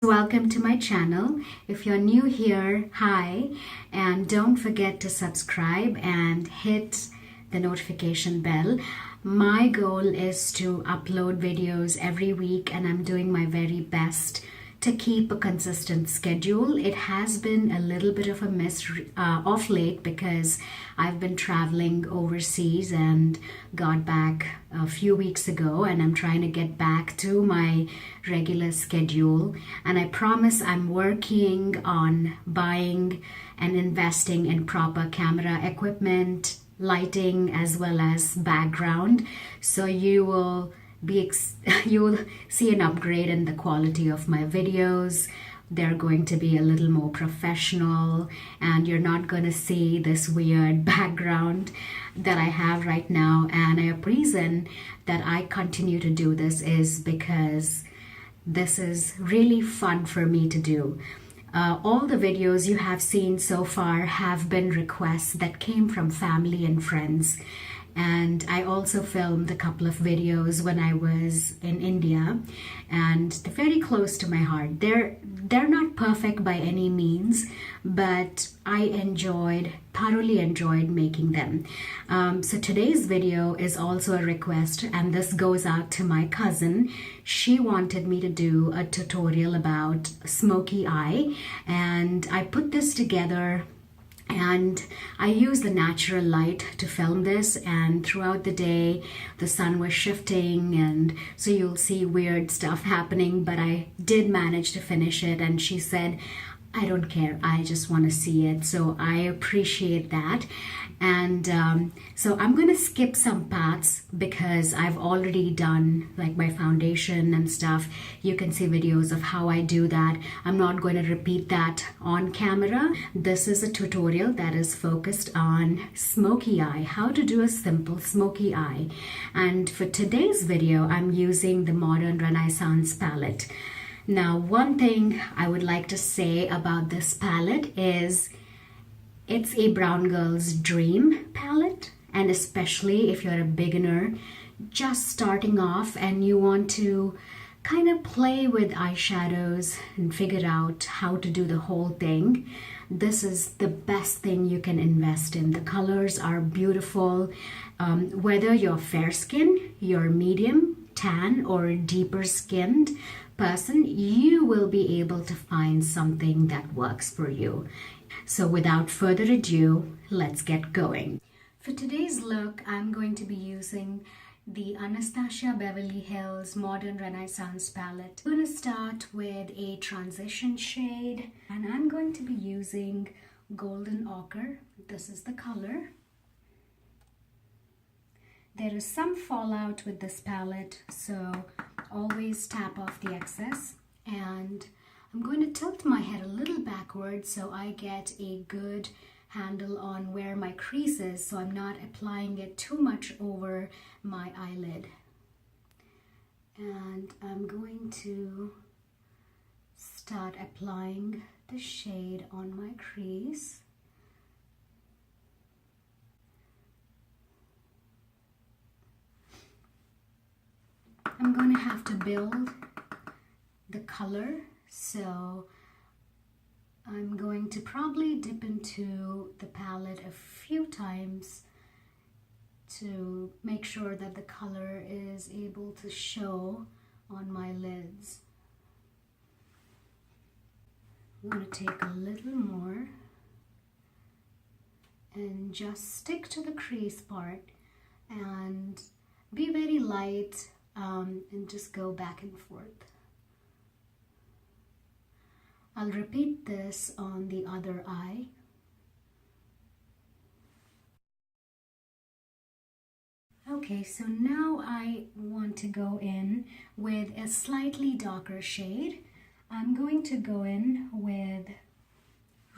Welcome to my channel. If you're new here, hi, and don't forget to subscribe and hit the notification bell. My goal is to upload videos every week, and I'm doing my very best to keep a consistent schedule. It has been a little bit of a mess off late because I've been traveling overseas and got back a few weeks ago, and I'm trying to get back to my regular schedule. And I promise I'm working on buying and investing in proper camera equipment, lighting, as well as background, so you will see an upgrade in the quality of my videos. They're going to be a little more professional, and you're not going to see this weird background that I have right now. And a reason that I continue to do this is because this is really fun for me to do. All the videos you have seen so far have been requests that came from family and friends. And I also filmed a couple of videos when I was in India, and they're very close to my heart. They're not perfect by any means, but I thoroughly enjoyed making them. So today's video is also a request, and this goes out to my cousin. She wanted me to do a tutorial about smoky eye, and I put this together. And I used the natural light to film this, and throughout the day the sun was shifting, and so you'll see weird stuff happening, but I did manage to finish it. And she said, I don't care, I just want to see it. So I appreciate that. And so I'm going to skip some parts because I've already done like my foundation and stuff. You can see videos of how I do that. I'm not going to repeat that on camera. This is a tutorial that is focused on smoky eye, how to do a simple smoky eye. And for today's video, I'm using the Modern Renaissance palette. Now, one thing I would like to say about this palette is it's a brown girl's dream palette, and especially if you're a beginner just starting off and you want to kind of play with eyeshadows and figure out how to do the whole thing, this is the best thing you can invest in. The colors are beautiful. Whether you're fair skin, you're medium, tan, or deeper skinned person, you will be able to find something that works for you. So without further ado, let's get going. For today's look, I'm going to be using the Anastasia Beverly Hills Modern Renaissance Palette. I'm going to start with a transition shade, and I'm going to be using Golden Ochre. This is the color. There is some fallout with this palette, so always tap off the excess. And I'm going to tilt my head a little backwards so I get a good handle on where my crease is, so I'm not applying it too much over my eyelid. And I'm going to start applying the shade on my crease. I'm going to have to build the color, so I'm going to probably dip into the palette a few times to make sure that the color is able to show on my lids. I'm going to take a little more and just stick to the crease part and be very light, and just go back and forth. I'll repeat this on the other eye. Okay, so now I want to go in with a slightly darker shade. I'm going to go in with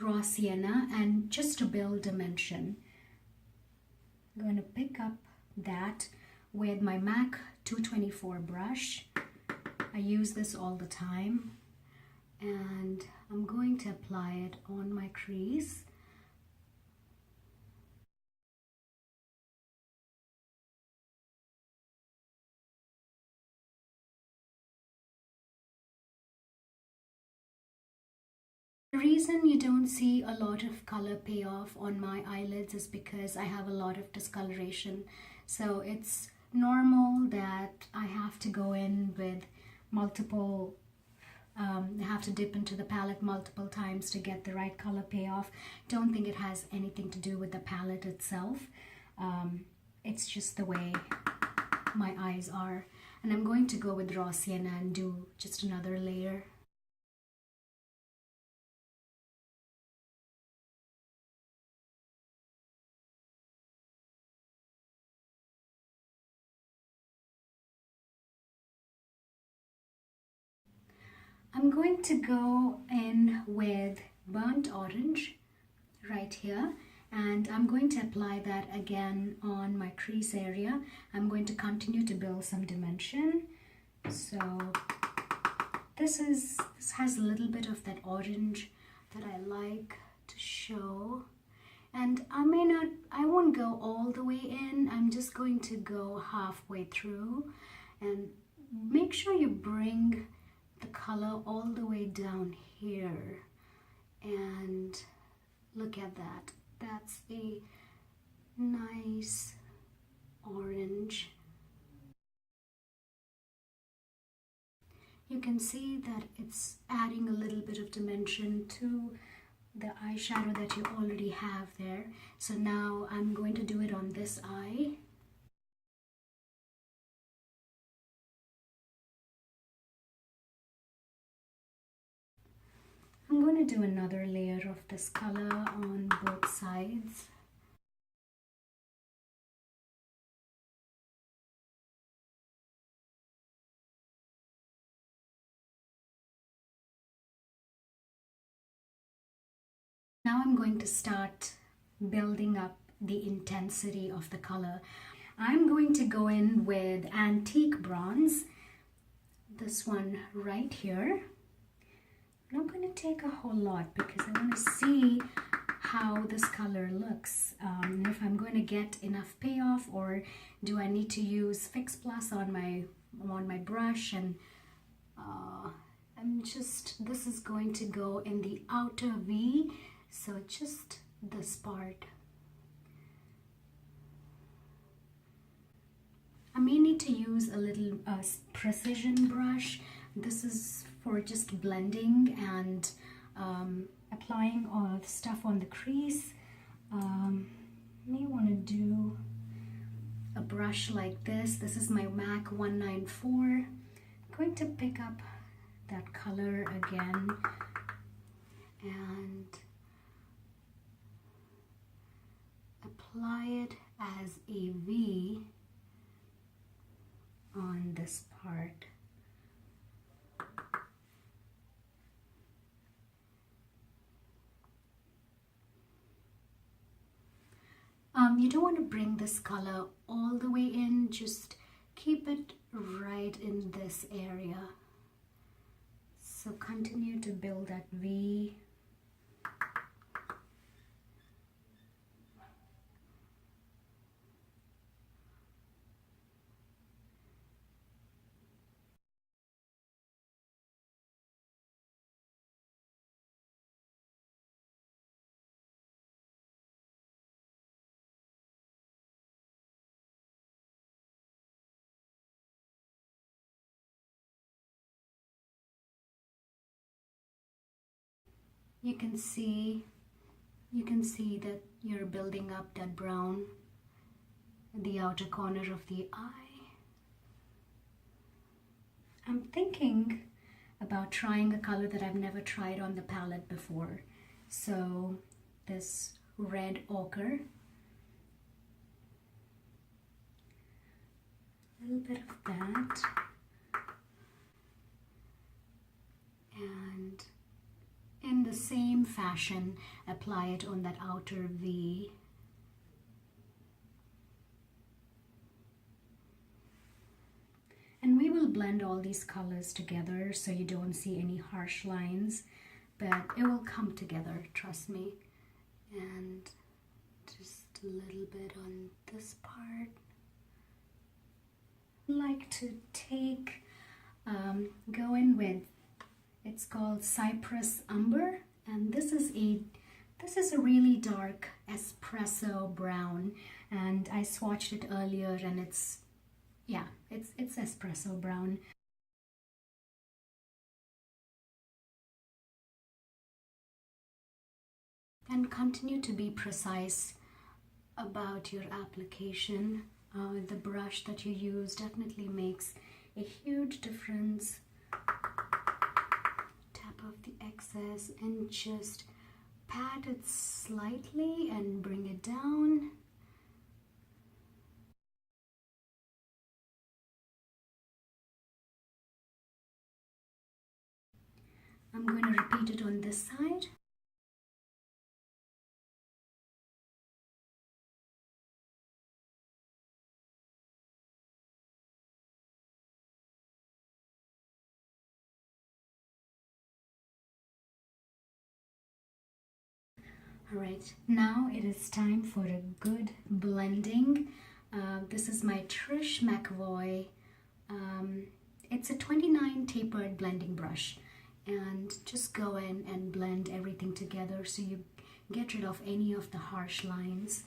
Raw Sienna, and just to build dimension, I'm going to pick up that with my MAC 224 brush. I use this all the time, and I'm going to apply it on my crease. The reason you don't see a lot of color payoff on my eyelids is because I have a lot of discoloration. So it's normal that I have to go in with multiple, I have to dip into the palette multiple times to get the right color payoff. Don't think it has anything to do with the palette itself. It's just the way my eyes are. And I'm going to go with raw sienna and do just another layer. I'm going to go in with burnt orange right here, and I'm going to apply that again on my crease area. I'm going to continue to build some dimension. So this has a little bit of that orange that I like to show. And I won't go all the way in. I'm just going to go halfway through, and make sure you bring the color all the way down here. And look at that. That's a nice orange. You can see that it's adding a little bit of dimension to the eyeshadow that you already have there. So now I'm going to do it on this eye. I'm going to do another layer of this color on both sides. Now I'm going to start building up the intensity of the color. I'm going to go in with Antique Bronze, this one right here. I'm not going to take a whole lot because I want to see how this color looks, and if I'm going to get enough payoff, or do I need to use Fix Plus on my brush. And this is going to go in the outer V, so just this part. I may need to use a little precision brush. This is for just blending and applying all the stuff on the crease. May want to do a brush like this. This is my MAC 194. I'm going to pick up that color again and apply it as a V on this part. You don't want to bring this color all the way in, just keep it right in this area. So continue to build that V. You can see that you're building up that brown in the outer corner of the eye. I'm thinking about trying a color that I've never tried on the palette before. So this red ochre, a little bit of that, and in the same fashion apply it on that outer V. And we will blend all these colors together so you don't see any harsh lines, but it will come together, trust me. And just a little bit on this part. I like to take, go in with, it's called Cypress Umber, And this is a really dark espresso brown, and I swatched it earlier, and it's espresso brown. And continue to be precise about your application. The brush that you use definitely makes a huge difference. Tap off the excess and just pat it slightly and bring it down. I'm going to repeat it on this side. Alright, now it is time for a good blending. This is my Trish McAvoy. It's a 29 tapered blending brush, and just go in and blend everything together so you get rid of any of the harsh lines.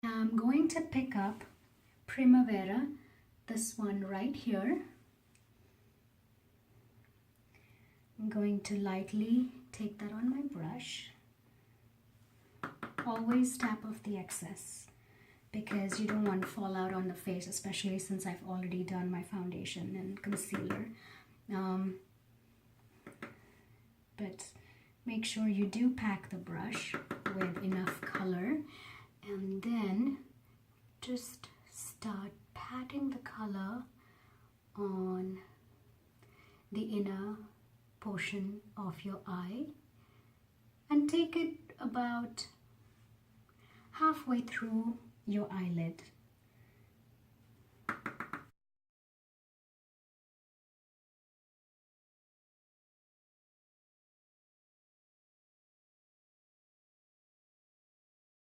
I'm going to pick up Primavera, this one right here. I'm going to lightly take that on my brush. Always tap off the excess because you don't want to fall out on the face, especially since I've already done my foundation and concealer. But make sure you do pack the brush with enough color, and then just start patting the color on the inner portion of your eye and take it about halfway through your eyelid.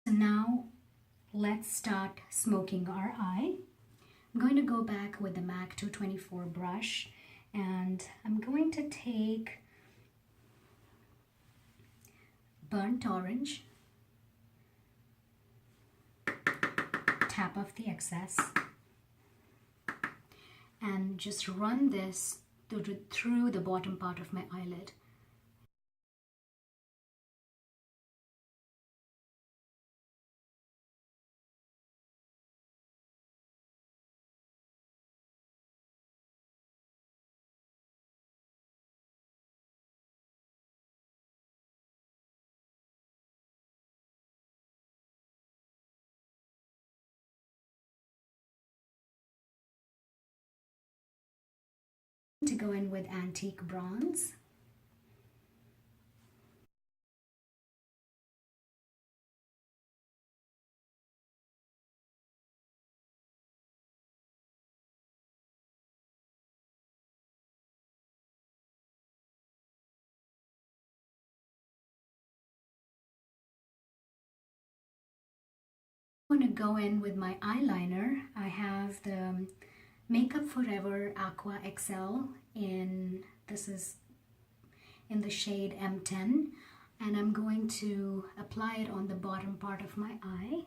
So now let's start smoking our eye. I'm going to go back with the MAC 224 brush, and I'm going to take burnt orange, tap off the excess, and just run this through the bottom part of my eyelid. To go in with Antique Bronze. I'm going to go in with my eyeliner. I have the Makeup Forever Aqua XL this is in the shade M10, and I'm going to apply it on the bottom part of my eye.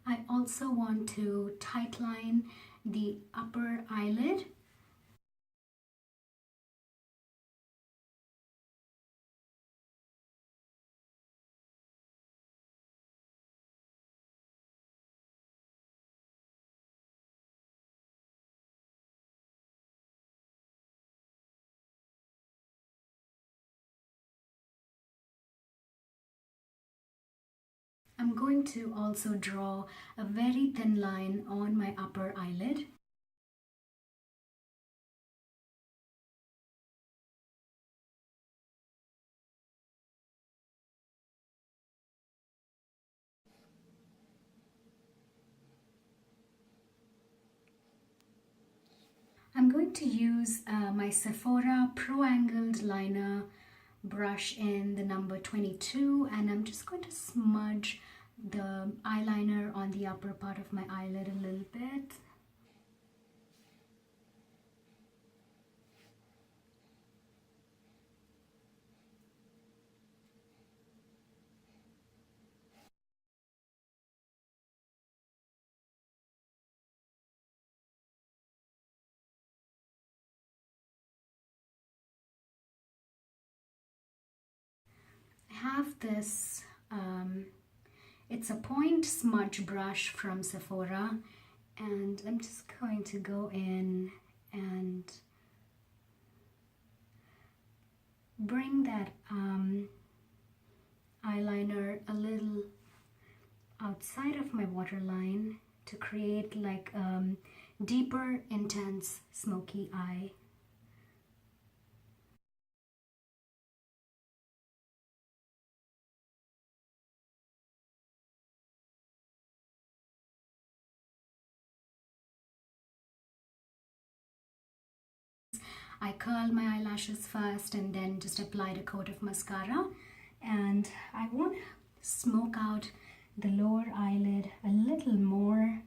I also want to tightline the upper eyelid. I'm going to also draw a very thin line on my upper eyelid. going to use my Sephora Pro Angled Liner brush in the number 22, and I'm just going to smudge the eyeliner on the upper part of my eyelid a little bit. I have this, it's a point smudge brush from Sephora, and I'm just going to go in and bring that eyeliner a little outside of my waterline to create like deeper, intense, smoky eye. I curl my eyelashes first and then just applied a coat of mascara, and I want to smoke out the lower eyelid a little more.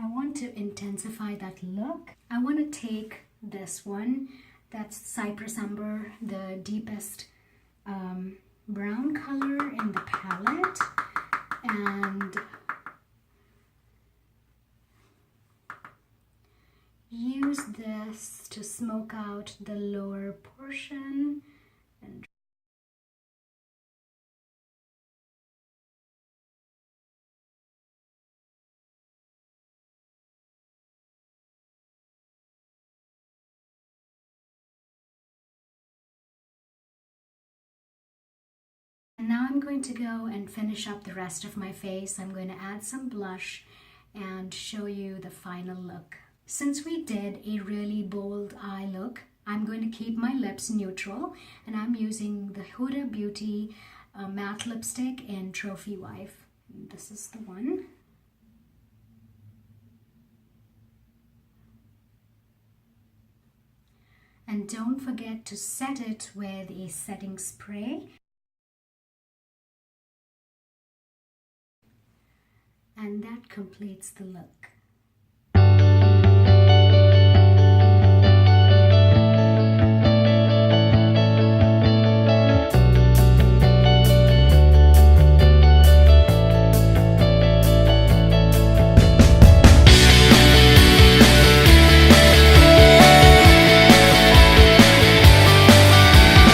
I want to intensify that look. I want to take this one, that's Cypress Umber, the deepest brown color in the palette, and use this to smoke out the lower portion. And now I'm going to go and finish up the rest of my face. I'm going to add some blush and show you the final look. Since we did a really bold eye look, I'm going to keep my lips neutral, and I'm using the Huda Beauty matte lipstick in Trophy Wife. This is the one. And don't forget to set it with a setting spray. And that completes the look.